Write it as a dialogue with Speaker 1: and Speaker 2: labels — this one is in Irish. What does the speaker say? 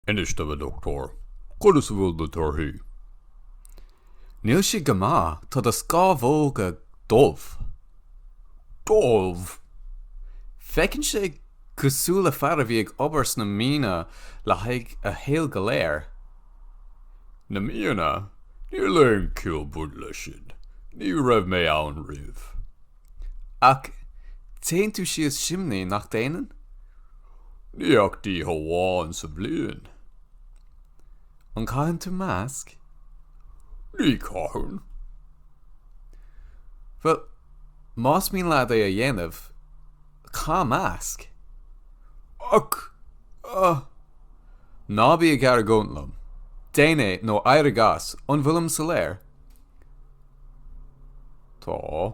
Speaker 1: Iniste bh Dr. Chulas bhfuil do torthaí.
Speaker 2: Níl si go maith tá a scábhóga dómh.
Speaker 1: Dómh?
Speaker 2: Feiceann sé cosúla fear a bhí ag obair sna mína le haghaidh a héal go léir.
Speaker 1: Na míana, ní leon cill bud le sin. Ní raibh mé ann rih.
Speaker 2: Ach téann tú sios simní nach déanaan?
Speaker 1: Níochtaí hamháin sa bhliain.
Speaker 2: An caitheann tú measc?
Speaker 1: Ní cathain.
Speaker 2: Well, más mín leat é a dhéanamh, cá measc?
Speaker 1: Ach,
Speaker 2: Nábí a gar gcóntlam. Déine nó aire gas, an bhfuilm sa léir?
Speaker 1: tá.